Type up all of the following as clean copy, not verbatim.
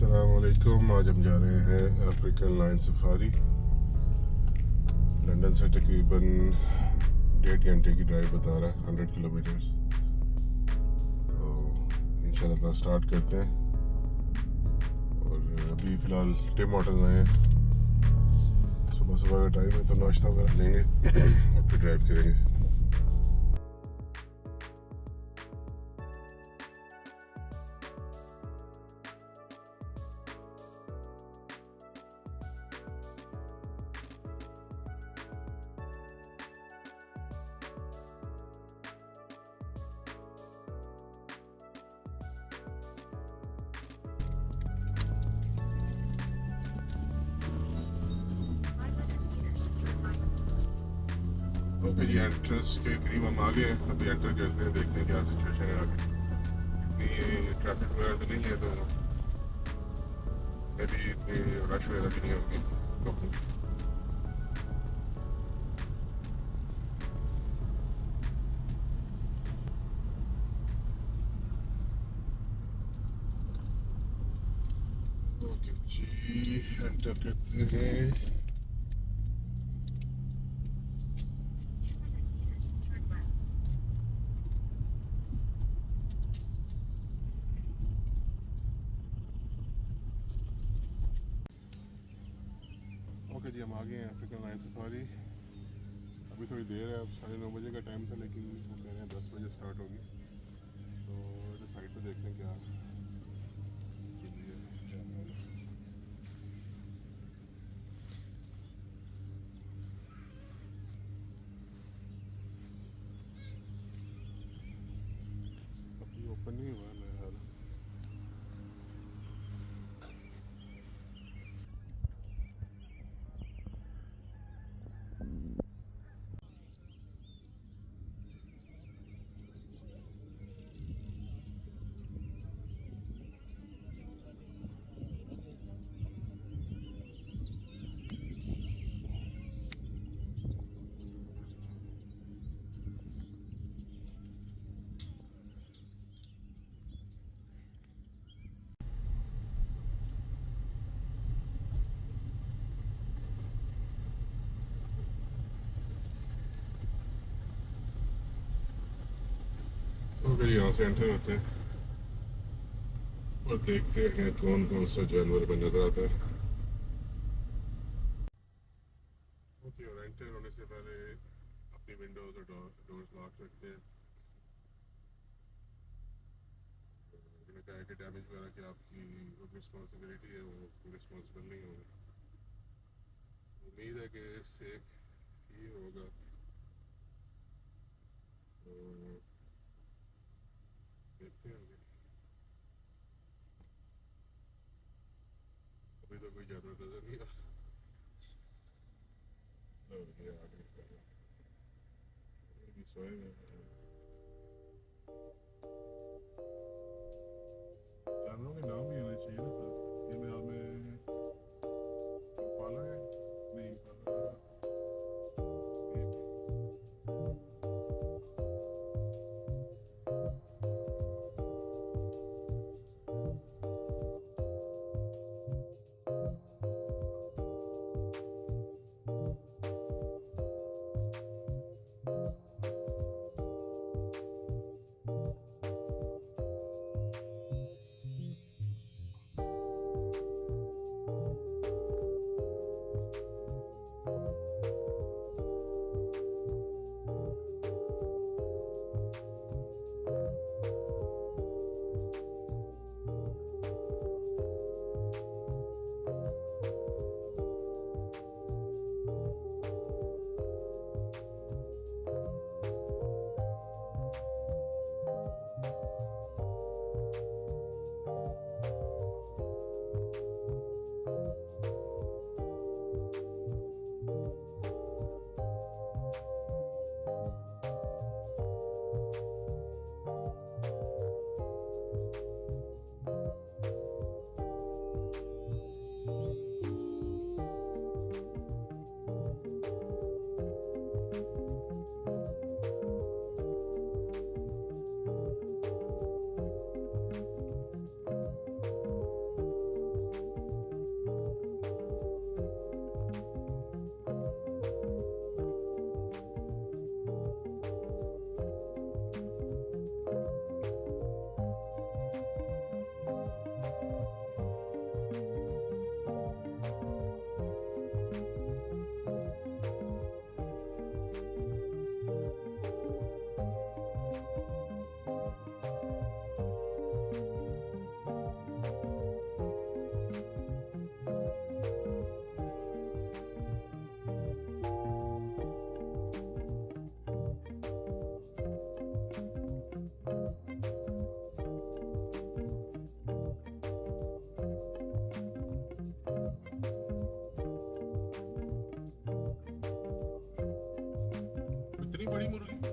अस्सलामुअलैकुम। आज हम जा रहे हैं अफ्रीकन लायन सफारी। लंदन से तकरीबन 1.5 घंटे की ड्राइव बता रहा है, 100 किलोमीटर्स। तो इंशाल्लाह स्टार्ट करते हैं। और अभी फ़िलहाल टिम होटल आए हैं। सुबह सुबह का टाइम है तो नाश्ता वगैरह लेंगे और फिर ड्राइव करेंगे। ओके जी, एंट्रेंस के करीब हम आ गए हैं। अभी एंटर करते हैं, देखते हैं क्या सिचुएशन है आगे। इतनी ट्रैफिक वगैरह तो नहीं है, तो मे भी इतनी रश वगैरह भी नहीं होगी। ओके जी, एंटर करते हैं। ओके जी, हम आ गए हैं अफ्रीकन लायन सफारी। अभी थोड़ी देर है, अब 9:30 बजे का टाइम था, लेकिन वो कह रहे हैं 10 बजे स्टार्ट होगी। तो इधर साइड पे देखते हैं क्या चीज़ है, क्या है। अभी ओपन नहीं हुआ है मेरे ख्याल। ओके जी, यहाँ से एंटर होते हैं और देखते हैं कौन कौन सा जानवर बन नजर आता है। ओके, और एंटर होने से पहले अपनी विंडोज और डोर्स लॉक रखते हैं। मैंने कहा है कि डैमेज वगैरह की आपकी रिस्पॉन्सिबिलिटी है, वो रिस्पॉन्सिबल नहीं होगा। उम्मीद है कि सेफ ही होगा। तो देखते हैं आगे। अभी तो कोई जानवर नजर नहीं आ रहा। ये आगे सोए हुए हैं। जानवरों के नाम भी होने चाहिए ना सर। ये मेरे हाल में पाला है, नहीं पाला है। कितनी बड़ी मुर्गी?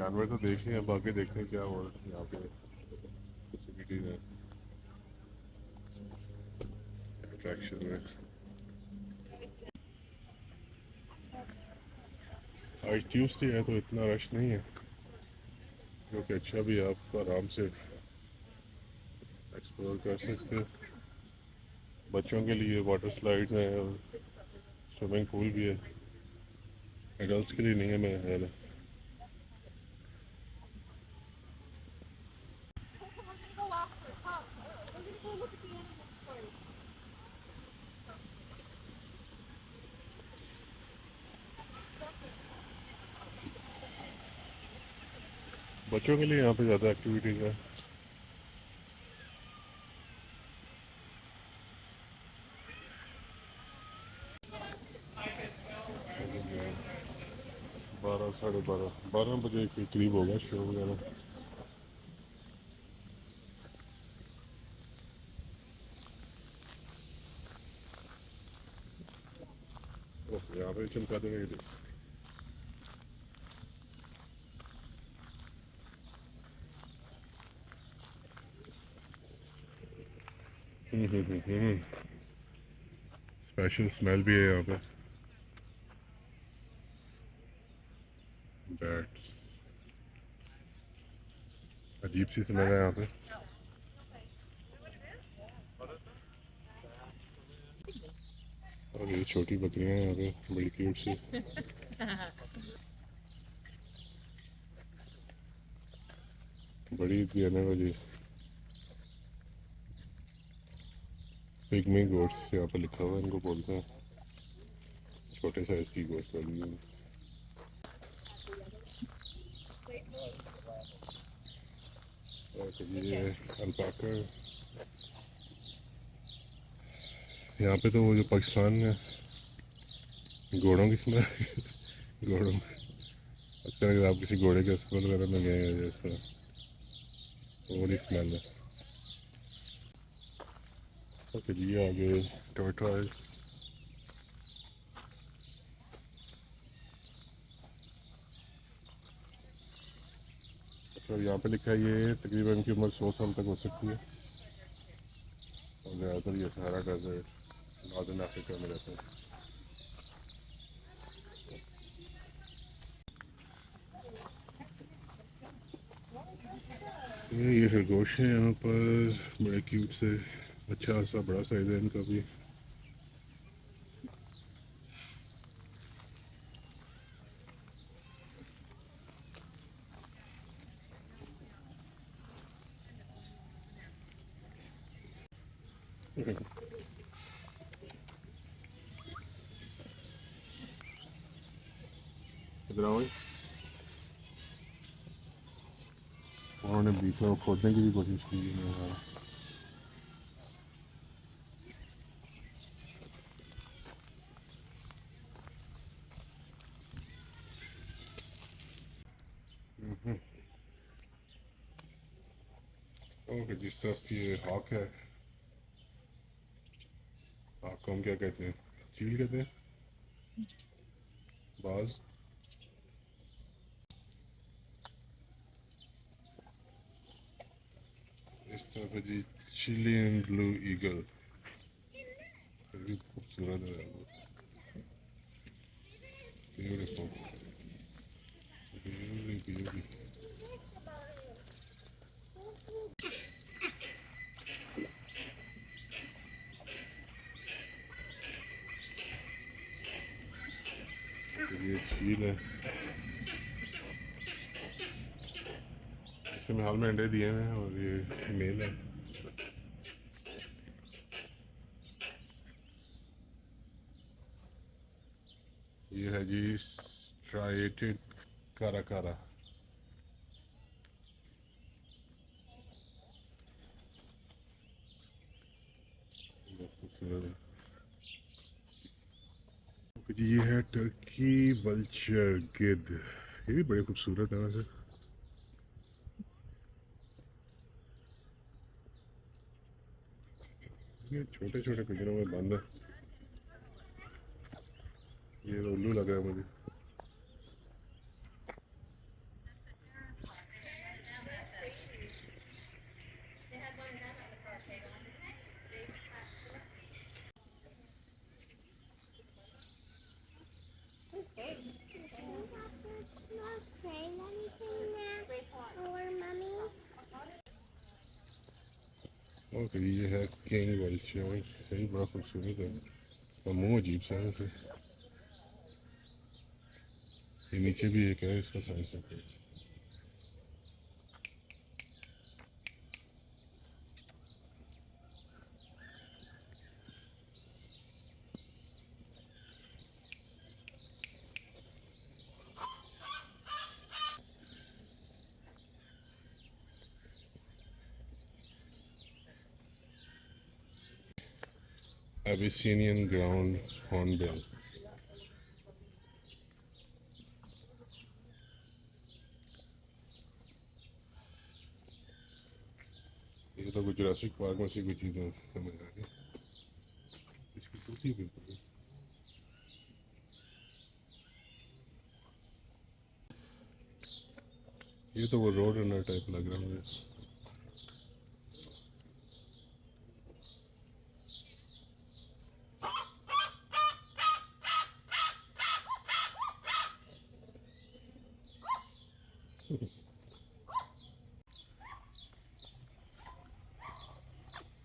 जानवर तो देखे हैं, बाकी देखते हैं क्या और यहाँ पे फैसिलिटीज हैं अट्रैक्शन में। आज ट्यूसडे है तो इतना रश नहीं है, जो कि अच्छा भी है, आप आराम से एक्सप्लोर कर सकते हो। बच्चों के लिए वाटर स्लाइड्स हैं और स्विमिंग पूल भी है, एडल्ट्स के लिए नहीं है मेरा ख्याल है। बच्चों के लिए यहाँ पे ज़्यादा एक्टिविटीज़ है। बारह 12:30 के करीब होगा शो वगैरह। यहाँ पे चमका देंगे ये। स्पेशल स्मेल भी है यहाँ पे, बैट्स, अजीब सी स्मेल है यहाँ पे। और ये छोटी बकरियाँ हैं यहाँ पे, बड़ी क्यूट सी। बड़ी देने वाली पिग्मी गोट्स यहाँ पे लिखा हुआ है, इनको बोलते हैं, छोटे साइज की गोट्स वाली। और ये अल्पाका। यहाँ पे तो वो जो पाकिस्तान में घोड़ों की स्मेल घोड़ों, अक्सर अगर आप किसी घोड़े के अस्पताल वगैरह में गए हैं जैसा, वो वाली स्मेल है। ओके जी, आगे टॉर्टॉइस। अच्छा, यहाँ पे लिखा है ये तकरीबन इनकी उम्र 100 साल तक हो सकती है, और ज़्यादातर ये सहारा डेजर्ट नॉर्दर्न अफ्रीका में रहते हैं। ये खरगोश है यहाँ पर, बड़े क्यूट से, अच्छा सा बड़ा साइज है इनका भी। उन्होंने बीच में खोदने की भी कोशिश की है। ओके, जिस तरफ ये हॉक है, हॉक को हम क्या कहते हैं, चील कहते हैं, बाज। इस तरफ है जी चिलियन ब्लू ईगल, भी खूबसूरत है, ब्यूटीफुल, ब्यूटी। ये चील है, इसमें हाल में अंडे दिए हुए हैं, और ये मेल है। ये है जी स्ट्राइएटेड काराकारा। खूबसूरत है। ये है टर्की वल्चर गिद्ध, ये भी बड़े खूबसूरत है वैसे। ये छोटे छोटे पिंजरों में बंद है, ये उल्लू लग रहा है मुझे। ओके, ये है किंग वल्चर, सही बड़ा खूबसूरत है। और मुँह अजीब सा है उसे। ये नीचे भी एक है, इसका साइज है। Abyssinian ground hornbill। ये तो कुछ जुरासिक पार्क में से कोई चीज़ें समझ आ गई। इसकी टूटी बिल्कुल। ये तो वो रोड रनर टाइप लग रहा है मुझे।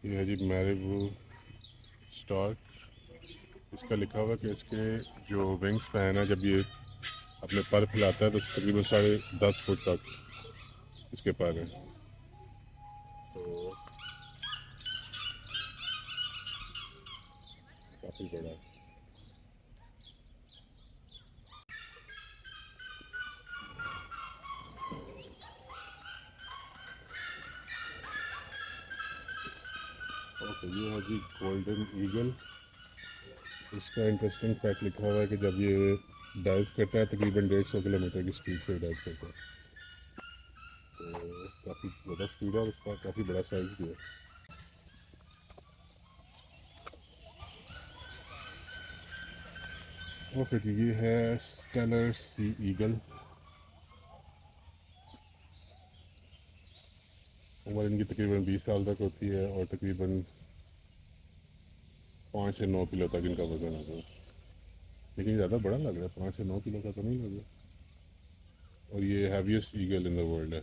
ये है जी मैरिबू स्टार्क। इसका लिखा हुआ कि इसके जो विंग स्पैन है, जब ये अपने पर फैलाता है तो तकरीबन 10.5 फुट तक इसके पर है। तो काफ़ी बड़ा है। ओके, ये है जी गोल्डन ईगल। इसका इंटरेस्टिंग फैक्ट लिखा हुआ है कि जब ये डाइव करता है तकरीबन 150 किलोमीटर की स्पीड से डाइव करता है। तो काफ़ी ज़्यादा स्पीड है और उसका काफ़ी बड़ा साइज भी है। ओके जी, ये है स्टेलर सी ईगल। उम्र इनकी तकरीबन 20 साल तक होती है और तकरीबन 5 से 9 किलो तक इनका वज़न होता है। लेकिन ज़्यादा बड़ा लग रहा है, 5 से 9 किलो का तो नहीं लग रहा। और ये heaviest eagle in the world है।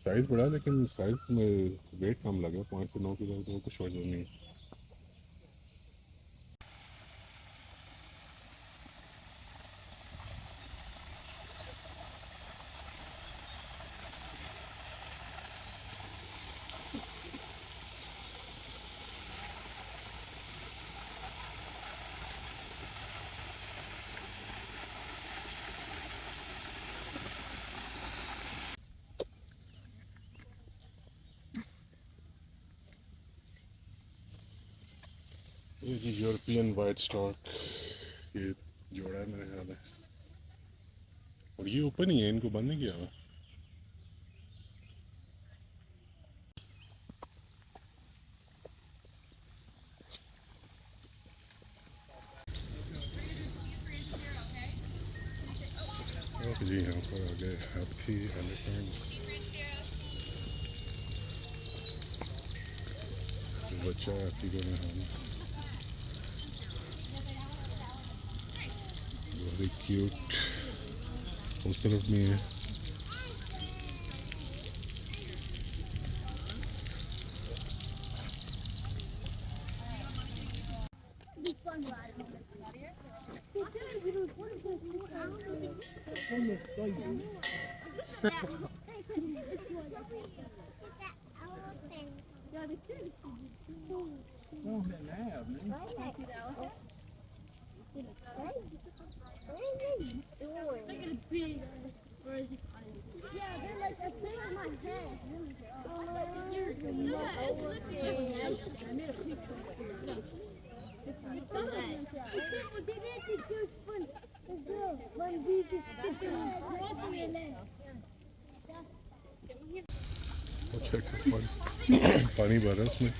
साइज़ बड़ा है लेकिन साइज़ में वेट कम लग रहा है। 5 से 9 किलो तो कुछ वजन नहीं। ये जी यूरोपियन वाइट स्टॉक, ये जोड़ा है मेरे ख्याल है। और ये ओपन ही है, इनको बंद नहीं किया हुआ। ओके जी, यहाँ पर आ गए हाथी, एलिफेंट, बच्चा हाथी को नहाना, वेरी क्यूट। उस तरफ नहीं है। अच्छा, पानी भर रहा है उसमें।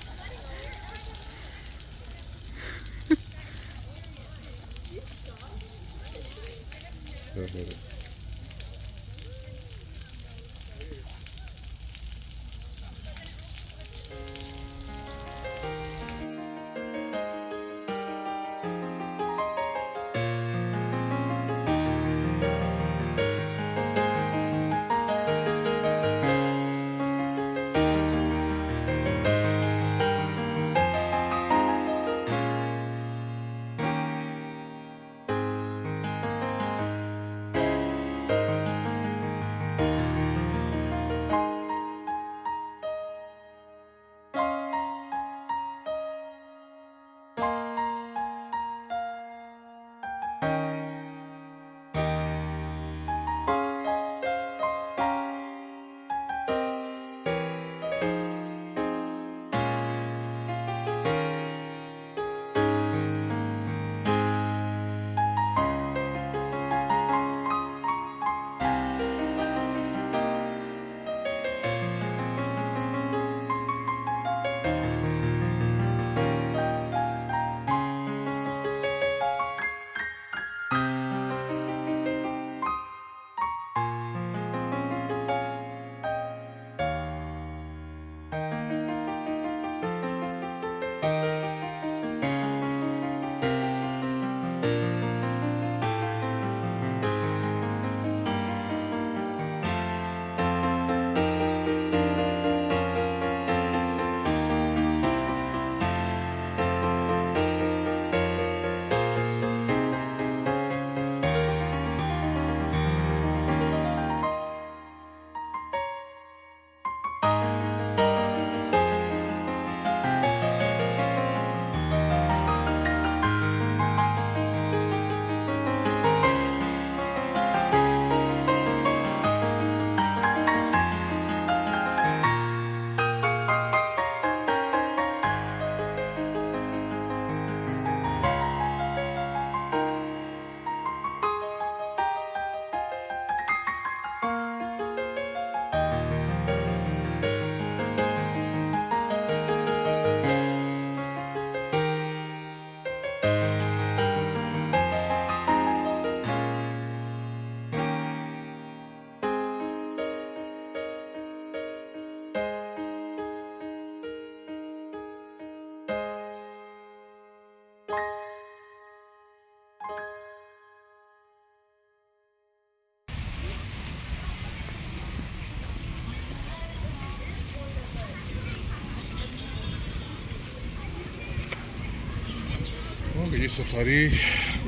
जी सफारी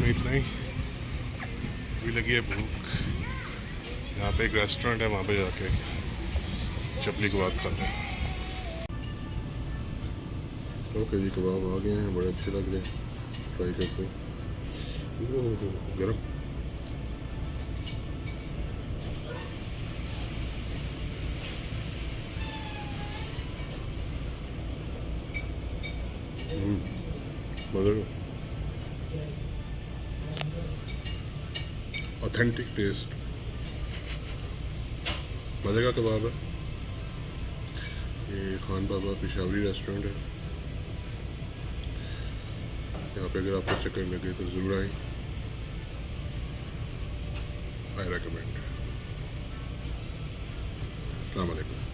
में इतना ही। अभी लगी है भूख। यहाँ पे एक रेस्टोरेंट है, वहाँ पे जाके चपली कबाब खाते हैं। ओके जी, कबाब आ गए हैं, बड़े अच्छे लग रहे हैं, ट्राई करते हैं। गरम मज़े का ऑथेंटिक टेस्ट, मज़े का कबाब है। ये खान बाबा पेशावरी रेस्टोरेंट है। यहाँ पे अगर आपको चक्कर लगे तो ज़रूर आए, आई रेकमेंड। अस्सलाम वालेकुम।